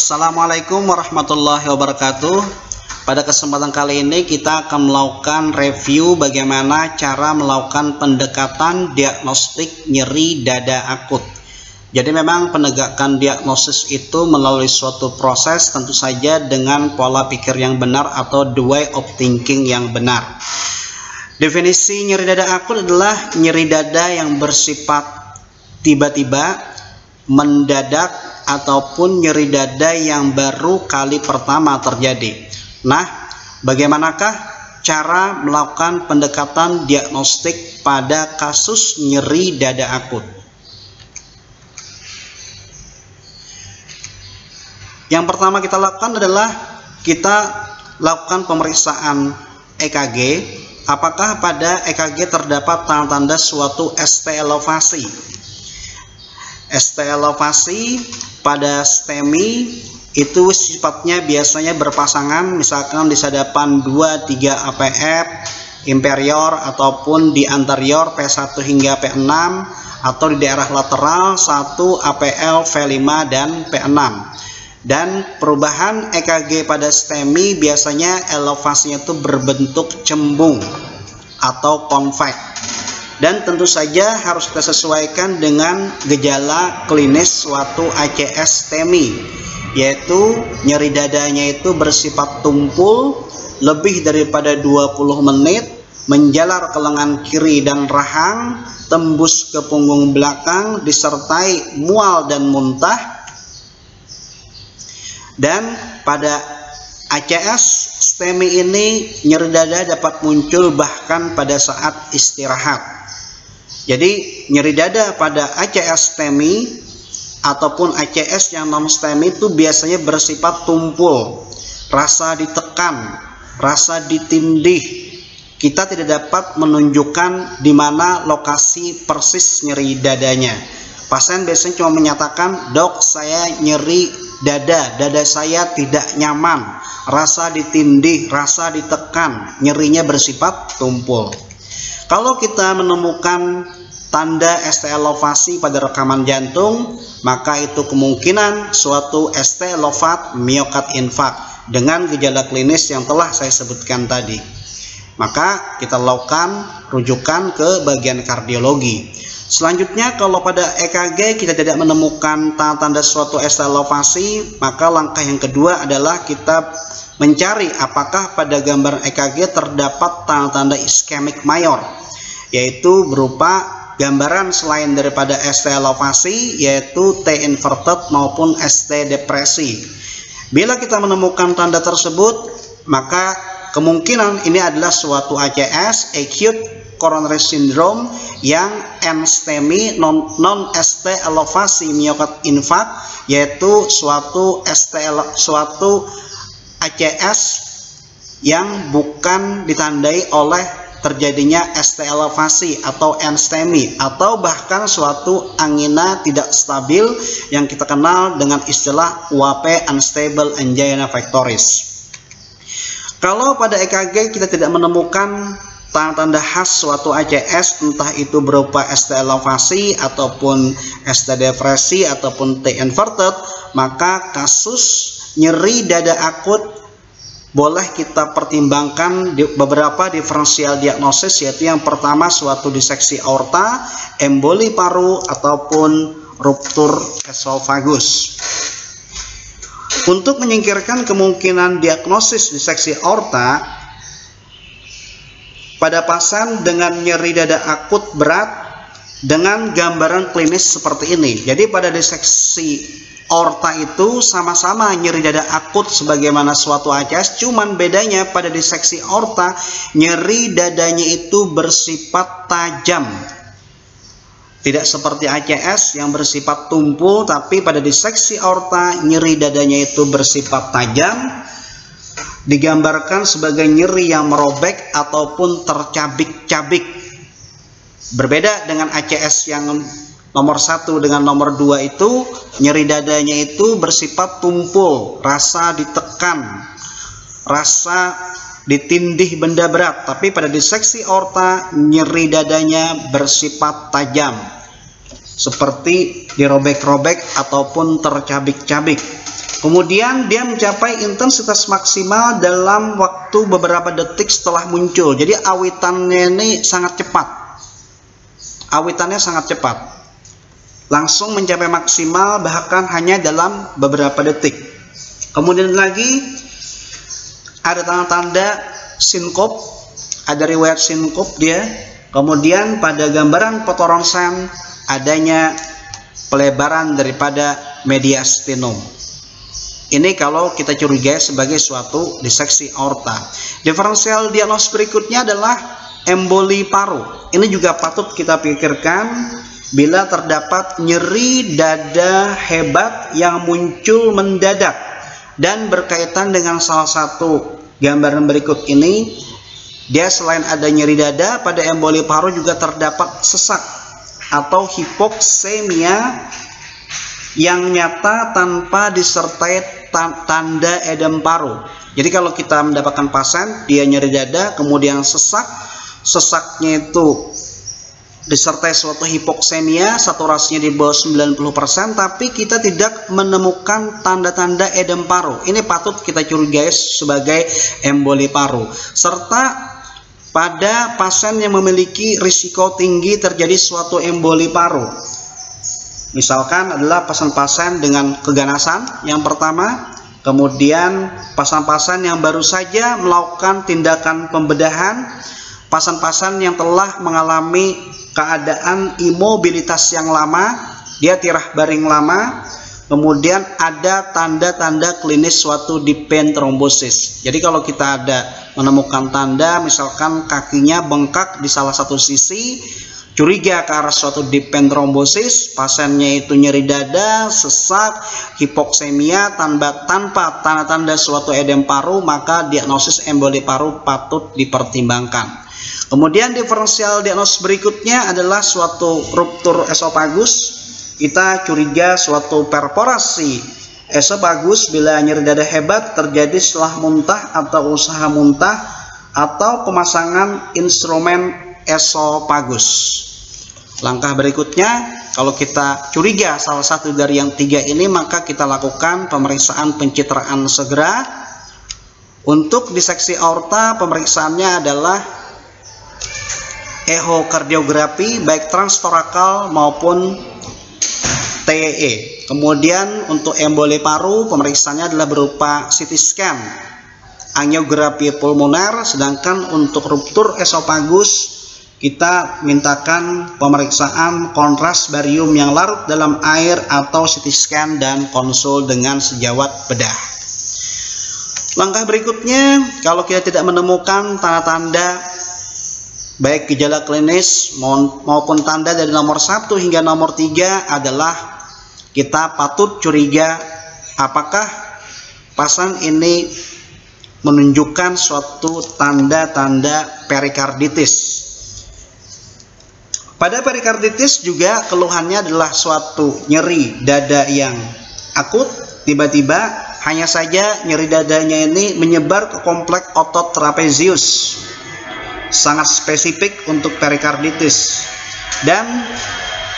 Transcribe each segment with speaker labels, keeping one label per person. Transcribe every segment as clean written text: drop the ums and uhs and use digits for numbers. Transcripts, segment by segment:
Speaker 1: Assalamualaikum warahmatullahi wabarakatuh. Pada kesempatan kali ini kita akan melakukan review bagaimana cara melakukan pendekatan diagnostik nyeri dada akut. Jadi memang penegakan diagnosis itu melalui suatu proses, tentu saja dengan pola pikir yang benar atau the way of thinking yang benar. Definisi nyeri dada akut adalah nyeri dada yang bersifat tiba-tiba, mendadak, ataupun nyeri dada yang baru kali pertama terjadi. Nah, bagaimanakah cara melakukan pendekatan diagnostik pada kasus nyeri dada akut? Yang pertama kita lakukan adalah kita lakukan pemeriksaan EKG. Apakah pada EKG terdapat tanda-tanda suatu ST elevasi? ST elevasi pada STEMI itu sifatnya biasanya berpasangan, misalkan di sadapan 2-3 APF inferior ataupun di anterior P1 hingga P6, atau di daerah lateral 1 APL V5 dan P6. Dan perubahan EKG pada STEMI biasanya elevasinya itu berbentuk cembung atau konveks. Dan tentu saja harus kita sesuaikan dengan gejala klinis suatu ACS STEMI, yaitu nyeri dadanya itu bersifat tumpul lebih daripada 20 menit, menjalar ke lengan kiri dan rahang, tembus ke punggung belakang, disertai mual dan muntah. Dan pada ACS STEMI ini nyeri dada dapat muncul bahkan pada saat istirahat. Jadi nyeri dada pada ACS STEMI ataupun ACS yang non STEMI itu biasanya bersifat tumpul, rasa ditekan, rasa ditindih. Kita tidak dapat menunjukkan di mana lokasi persis nyeri dadanya. Pasien biasanya cuma menyatakan, "Dok, saya nyeri dada saya tidak nyaman, rasa ditindih, rasa ditekan, nyerinya bersifat tumpul." Kalau kita menemukan tanda ST elevasi pada rekaman jantung, maka itu kemungkinan suatu ST elevate myocard infarct dengan gejala klinis yang telah saya sebutkan tadi. Maka kita lakukan rujukan ke bagian kardiologi. Selanjutnya, kalau pada EKG kita tidak menemukan tanda-tanda suatu ST elevasi, maka langkah yang kedua adalah kita mencari apakah pada gambar EKG terdapat tanda-tanda iskemik mayor, yaitu berupa gambaran selain daripada ST elevasi, yaitu T inverted maupun ST depresi. Bila kita menemukan tanda tersebut, maka kemungkinan ini adalah suatu ACS, acute coronary syndrome, yang NSTEMI, non ST elevasi myocard infarct, yaitu suatu ACS yang bukan ditandai oleh terjadinya ST elevasi atau NSTEMI, atau bahkan suatu angina tidak stabil yang kita kenal dengan istilah UAP, unstable angina pectoris. Kalau pada EKG kita tidak menemukan tanda-tanda khas suatu ACS, entah itu berupa ST elevasi ataupun ST depresi ataupun T inverted, maka kasus nyeri dada akut boleh kita pertimbangkan beberapa diferensial diagnosis, yaitu yang pertama suatu diseksi aorta, emboli paru, ataupun ruptur esophagus. Untuk menyingkirkan kemungkinan diagnosis diseksi aorta pada pasien dengan nyeri dada akut berat dengan gambaran klinis seperti ini. Jadi pada diseksi aorta itu sama-sama nyeri dada akut sebagaimana suatu ACS, cuman bedanya pada diseksi aorta nyeri dadanya itu bersifat tajam. Tidak seperti ACS yang bersifat tumpul, tapi pada diseksi aorta nyeri dadanya itu bersifat tajam, digambarkan sebagai nyeri yang merobek ataupun tercabik-cabik. Berbeda dengan ACS yang nomor 1 dengan nomor 2 itu, nyeri dadanya itu bersifat tumpul, rasa ditekan, rasa ditindih benda berat. Tapi pada diseksi aorta nyeri dadanya bersifat tajam, seperti dirobek-robek ataupun tercabik-cabik. Kemudian dia mencapai intensitas maksimal dalam waktu beberapa detik setelah muncul. Jadi awitannya ini sangat cepat. Awitannya sangat cepat. Langsung mencapai maksimal bahkan hanya dalam beberapa detik. Kemudian lagi ada tanda-tanda sinkop, ada riwayat sinkop dia. Kemudian pada gambaran foto ronsen adanya pelebaran daripada mediastinum. Ini kalau kita curigai sebagai suatu diseksi aorta. Diferensial diagnosis berikutnya adalah emboli paru. Ini juga patut kita pikirkan bila terdapat nyeri dada hebat yang muncul mendadak dan berkaitan dengan salah satu gambaran berikut ini. Dia selain ada nyeri dada, pada emboli paru juga terdapat sesak atau hipoksemia yang nyata tanpa disertai tanda edem paru. Jadi kalau kita mendapatkan pasien dia nyeri dada kemudian sesaknya itu disertai suatu hipoksemia, saturasinya di bawah 90%, tapi kita tidak menemukan tanda-tanda edem paru. Ini patut kita curigai sebagai emboli paru. Serta pada pasien yang memiliki risiko tinggi terjadi suatu emboli paru. Misalkan adalah pasien-pasien dengan keganasan yang pertama, kemudian pasien-pasien yang baru saja melakukan tindakan pembedahan, pasien-pasien yang telah mengalami keadaan imobilitas yang lama, dia tirah baring lama, kemudian ada tanda-tanda klinis suatu deep vein thrombosis. Jadi kalau kita ada menemukan tanda misalkan kakinya bengkak di salah satu sisi, curiga ke arah suatu deep vein thrombosis, pasiennya itu nyeri dada, sesak, hipoksemia tanpa tanda-tanda suatu edem paru, maka diagnosis emboli paru patut dipertimbangkan. Kemudian diferensial diagnosis berikutnya adalah suatu ruptur esofagus. Kita curiga suatu perforasi esofagus bila nyeri dada hebat terjadi setelah muntah atau usaha muntah atau pemasangan instrumen esofagus. Langkah berikutnya, kalau kita curiga salah satu dari yang tiga ini, maka kita lakukan pemeriksaan pencitraan segera. Untuk diseksi aorta, pemeriksaannya adalah ehokardiografi baik transtorakal maupun TEE. Kemudian untuk emboli paru, pemeriksaannya adalah berupa CT scan, angiografi pulmoner. Sedangkan untuk ruptur esofagus, kita mintakan pemeriksaan kontras barium yang larut dalam air atau CT scan dan konsul dengan sejawat bedah. Langkah berikutnya, kalau kita tidak menemukan tanda-tanda baik gejala klinis maupun tanda dari nomor 1 hingga nomor 3 adalah kita patut curiga apakah pasien ini menunjukkan suatu tanda-tanda perikarditis. Pada perikarditis juga keluhannya adalah suatu nyeri dada yang akut, tiba-tiba hanya saja nyeri dadanya ini menyebar ke kompleks otot trapezius. Sangat spesifik untuk perikarditis. Dan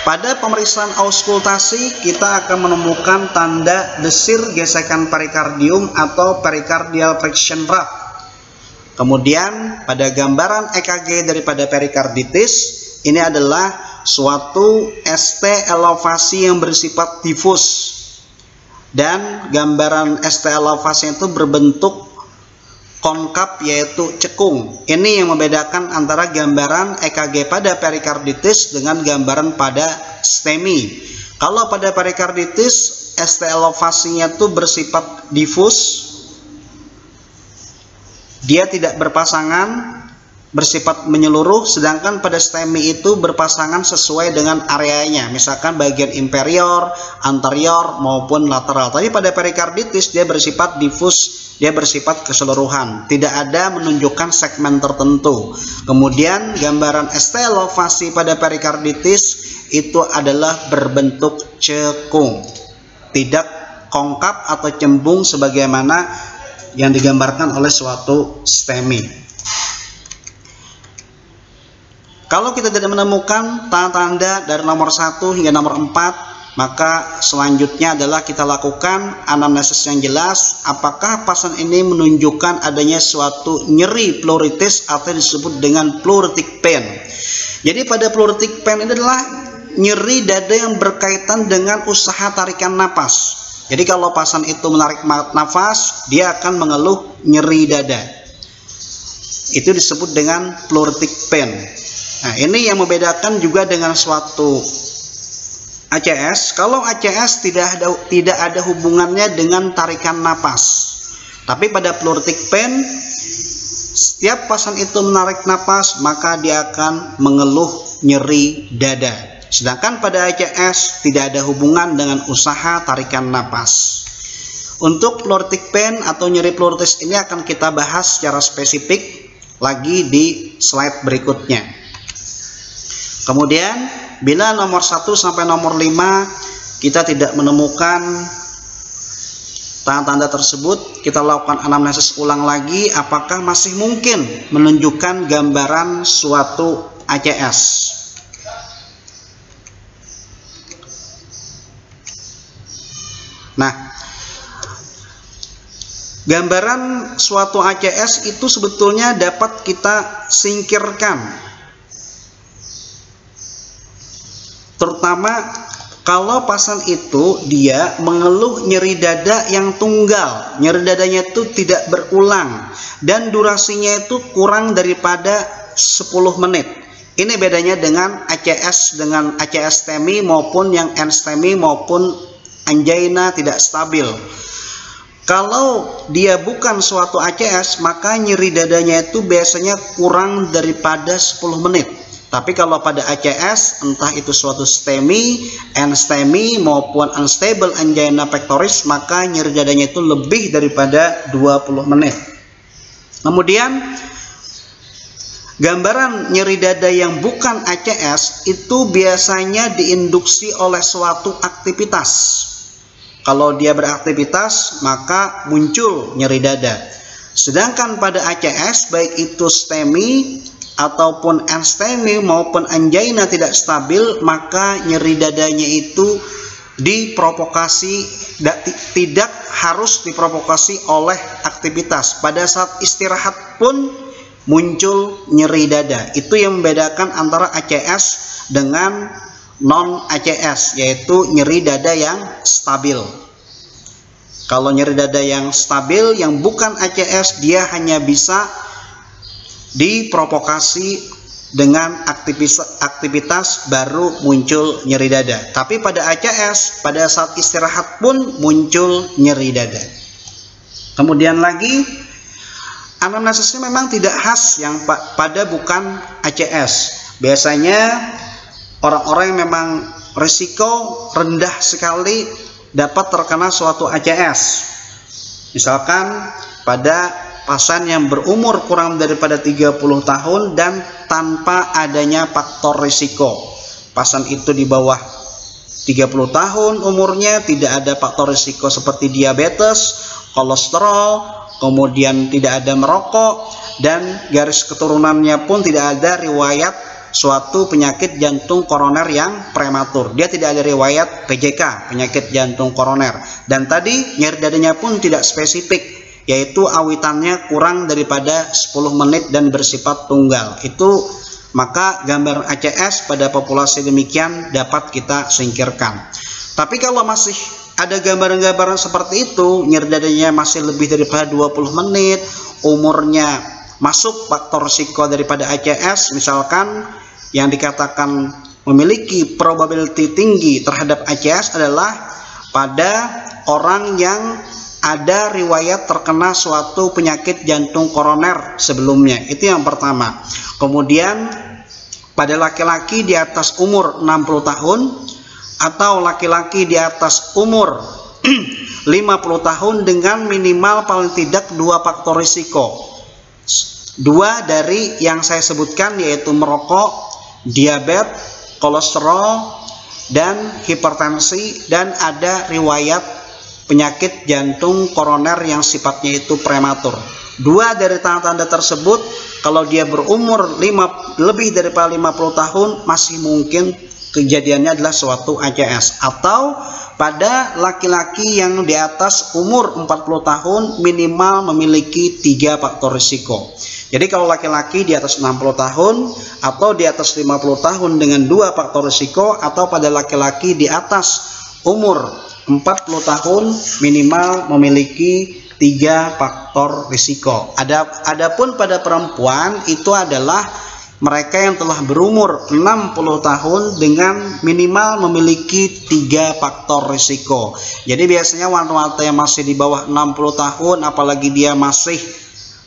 Speaker 1: pada pemeriksaan auskultasi kita akan menemukan tanda desir gesekan perikardium atau pericardial friction rate. Kemudian pada gambaran EKG daripada perikarditis, ini adalah suatu ST elevasi yang bersifat difus, dan gambaran ST elevasi itu berbentuk konkav yaitu cekung. Ini yang membedakan antara gambaran EKG pada perikarditis dengan gambaran pada STEMI. Kalau pada perikarditis ST elevasinya itu bersifat difus, dia tidak berpasangan, bersifat menyeluruh, sedangkan pada STEMI itu berpasangan sesuai dengan areanya, misalkan bagian inferior, anterior maupun lateral. Tapi pada perikarditis dia bersifat difus, dia bersifat keseluruhan, tidak ada menunjukkan segmen tertentu. Kemudian gambaran ST elevasi pada perikarditis itu adalah berbentuk cekung, tidak konkav atau cembung sebagaimana yang digambarkan oleh suatu STEMI. Kalau kita tidak menemukan tanda-tanda dari nomor 1 hingga nomor 4, maka selanjutnya adalah kita lakukan anamnesis yang jelas. Apakah pasien ini menunjukkan adanya suatu nyeri pleuritis atau disebut dengan pleuritic pain. Jadi pada pleuritic pain ini adalah nyeri dada yang berkaitan dengan usaha tarikan napas. Jadi kalau pasien itu menarik nafas, dia akan mengeluh nyeri dada. Itu disebut dengan pleuritic pain. Nah, ini yang membedakan juga dengan suatu ACS. Kalau ACS tidak ada hubungannya dengan tarikan napas. Tapi pada pleuritic pain, setiap pasien itu menarik napas, maka dia akan mengeluh nyeri dada. Sedangkan pada ACS tidak ada hubungan dengan usaha tarikan napas. Untuk pleuritic pain atau nyeri pleuritis ini akan kita bahas secara spesifik lagi di slide berikutnya. Kemudian bila nomor 1 sampai nomor 5 kita tidak menemukan tanda-tanda tersebut, kita lakukan anamnesis ulang lagi apakah masih mungkin menunjukkan gambaran suatu ACS. Nah, gambaran suatu ACS itu sebetulnya dapat kita singkirkan, terutama kalau pasien itu dia mengeluh nyeri dada yang tunggal, nyeri dadanya itu tidak berulang dan durasinya itu kurang daripada 10 menit. Ini bedanya dengan ACS STEMI maupun yang NSTEMI maupun angina tidak stabil. Kalau dia bukan suatu ACS, maka nyeri dadanya itu biasanya kurang daripada 10 menit. Tapi kalau pada ACS, entah itu suatu STEMI, NSTEMI maupun unstable angina pectoris, maka nyeri dadanya itu lebih daripada 20 menit. Kemudian gambaran nyeri dada yang bukan ACS itu biasanya diinduksi oleh suatu aktivitas. Kalau dia beraktivitas, maka muncul nyeri dada. Sedangkan pada ACS, baik itu STEMI ataupun NSTEMI maupun angina tidak stabil, maka nyeri dadanya itu tidak harus diprovokasi oleh aktivitas. Pada saat istirahat pun muncul nyeri dada. Itu yang membedakan antara ACS dengan non ACS, yaitu nyeri dada yang stabil. Kalau nyeri dada yang stabil yang bukan ACS, dia hanya bisa diprovokasi dengan aktivitas baru muncul nyeri dada. Tapi pada ACS, pada saat istirahat pun muncul nyeri dada. Kemudian lagi, anamnesisnya memang tidak khas yang pada bukan ACS. Biasanya orang-orang yang memang risiko rendah sekali dapat terkena suatu ACS. Misalkan pada pasien yang berumur kurang daripada 30 tahun dan tanpa adanya faktor risiko. Pasien itu di bawah 30 tahun umurnya, tidak ada faktor risiko seperti diabetes, kolesterol, kemudian tidak ada merokok, dan garis keturunannya pun tidak ada riwayat suatu penyakit jantung koroner yang prematur. Dia tidak ada riwayat PJK, penyakit jantung koroner. Dan tadi nyeri dadanya pun tidak spesifik, yaitu awitannya kurang daripada 10 menit dan bersifat tunggal. Itu maka gambaran ACS pada populasi demikian dapat kita singkirkan. Tapi kalau masih ada gambaran-gambaran seperti itu, nyeri dadanya masih lebih daripada 20 menit, umurnya masuk faktor risiko daripada ACS, misalkan yang dikatakan memiliki probability tinggi terhadap ACS adalah pada orang yang ada riwayat terkena suatu penyakit jantung koroner sebelumnya. Itu yang pertama. Kemudian pada laki-laki di atas umur 60 tahun atau laki-laki di atas umur 50 tahun dengan minimal paling tidak 2 faktor risiko. 2 dari yang saya sebutkan, yaitu merokok, diabetes, kolesterol, dan hipertensi, dan ada riwayat penyakit jantung koroner yang sifatnya itu prematur. 2 dari tanda-tanda tersebut, kalau dia berumur lebih daripada 50 tahun, masih mungkin kejadiannya adalah suatu ACS. Atau pada laki-laki yang di atas umur 40 tahun minimal memiliki 3 faktor risiko. Jadi kalau laki-laki di atas 60 tahun atau di atas 50 tahun dengan 2 faktor risiko, atau pada laki-laki di atas umur 40 tahun minimal memiliki 3 faktor risiko. Adapun pada perempuan itu adalah mereka yang telah berumur 60 tahun dengan minimal memiliki 3 faktor risiko. Jadi biasanya wanita yang masih di bawah 60 tahun, apalagi dia masih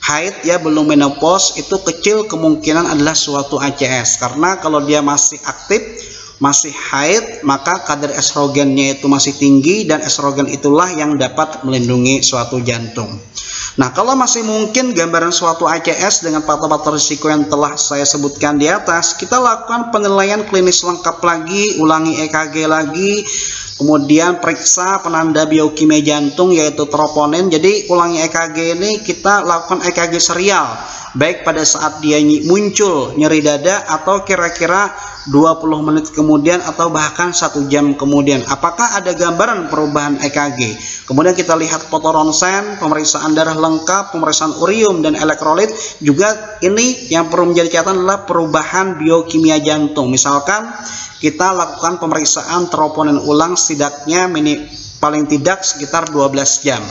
Speaker 1: haid ya, belum menopause, itu kecil kemungkinan adalah suatu ACS. Karena kalau dia masih aktif, masih haid, maka kadar estrogennya itu masih tinggi, dan estrogen itulah yang dapat melindungi suatu jantung. Nah, kalau masih mungkin gambaran suatu ACS dengan faktor-faktor risiko yang telah saya sebutkan di atas, kita lakukan penilaian klinis lengkap lagi, ulangi EKG lagi, kemudian periksa penanda biokimia jantung yaitu troponin. Jadi ulangi EKG ini kita lakukan EKG serial, baik pada saat dia muncul nyeri dada atau kira-kira 20 menit kemudian atau bahkan 1 jam kemudian. Apakah ada gambaran perubahan EKG? Kemudian kita lihat foto ronsen, pemeriksaan darah lengkap, pemeriksaan urium dan elektrolit. Juga ini yang perlu menjadi catatan adalah perubahan biokimia jantung. Misalkan kita lakukan pemeriksaan troponin ulang setidaknya paling tidak sekitar 12 jam.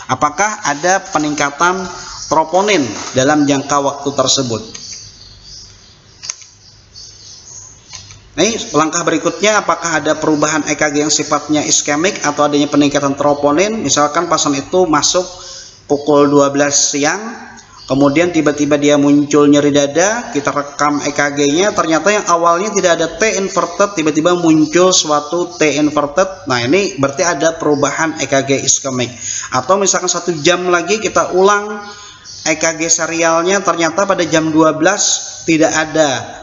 Speaker 1: Apakah ada peningkatan troponin dalam jangka waktu tersebut? Nih, langkah berikutnya, apakah ada perubahan EKG yang sifatnya iskemik atau adanya peningkatan troponin? Misalkan pasien itu masuk pukul 12 siang, kemudian tiba-tiba dia muncul nyeri dada, kita rekam EKG-nya, ternyata yang awalnya tidak ada T inverted, tiba-tiba muncul suatu T inverted. Nah, ini berarti ada perubahan EKG iskemik. Atau misalkan 1 jam lagi kita ulang EKG serialnya, ternyata pada jam 12 tidak ada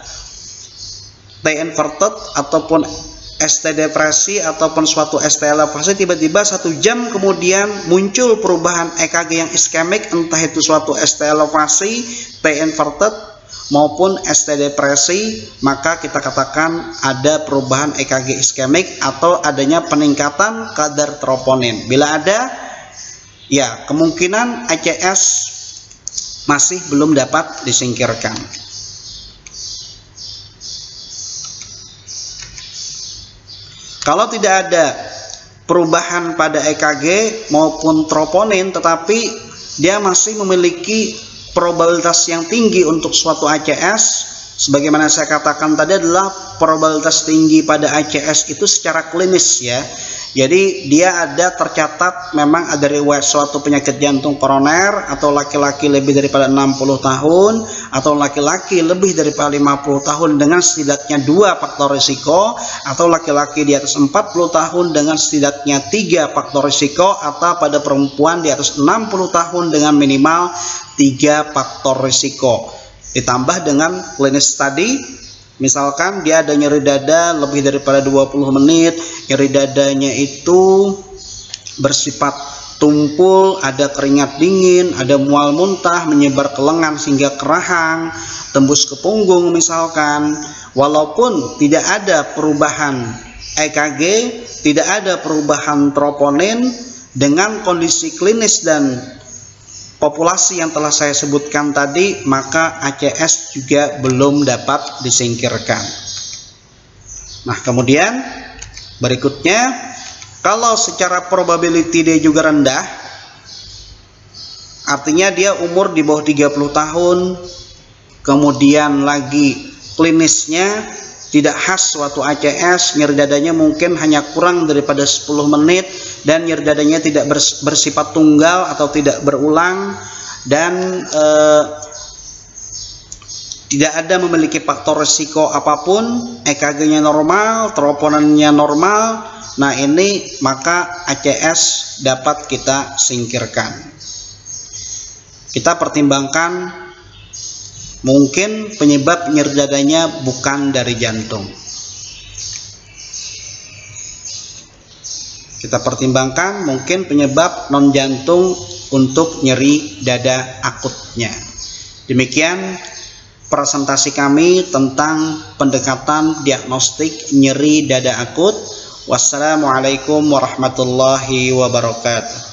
Speaker 1: T inverted ataupun ST depresi ataupun suatu ST elevasi, tiba-tiba 1 jam kemudian muncul perubahan EKG yang iskemik, entah itu suatu ST elevasi, T inverted maupun ST depresi, maka kita katakan ada perubahan EKG iskemik atau adanya peningkatan kadar troponin. Bila ada, ya kemungkinan ACS masih belum dapat disingkirkan. Kalau tidak ada perubahan pada EKG maupun troponin, tetapi dia masih memiliki probabilitas yang tinggi untuk suatu ACS, sebagaimana saya katakan tadi adalah probabilitas tinggi pada ACS itu secara klinis ya. Jadi dia ada tercatat memang ada riwayat suatu penyakit jantung koroner, atau laki-laki lebih daripada 60 tahun atau laki-laki lebih daripada 50 tahun dengan setidaknya 2 faktor risiko, atau laki-laki di atas 40 tahun dengan setidaknya 3 faktor risiko, atau pada perempuan di atas 60 tahun dengan minimal 3 faktor risiko. Ditambah dengan klinis tadi, misalkan dia ada nyeri dada lebih daripada 20 menit, nyeri dadanya itu bersifat tumpul, ada keringat dingin, ada mual muntah, menyebar ke lengan sehingga ke rahang, tembus ke punggung misalkan. Walaupun tidak ada perubahan EKG, tidak ada perubahan troponin, dengan kondisi klinis dan populasi yang telah saya sebutkan tadi, maka ACS juga belum dapat disingkirkan. Nah, kemudian berikutnya, kalau secara probability dia juga rendah, artinya dia umur di bawah 30 tahun, kemudian lagi klinisnya tidak khas suatu ACS, nyeri dadanya mungkin hanya kurang daripada 10 menit, dan nyeri dadanya tidak bersifat tunggal atau tidak berulang, dan tidak ada memiliki faktor risiko apapun, EKG-nya normal, troponinnya normal. Nah, ini maka ACS dapat kita singkirkan. Kita pertimbangkan mungkin penyebab nyeri dadanya bukan dari jantung. Kita pertimbangkan mungkin penyebab non jantung untuk nyeri dada akutnya. Demikian presentasi kami tentang pendekatan diagnostik nyeri dada akut. Wassalamualaikum warahmatullahi wabarakatuh.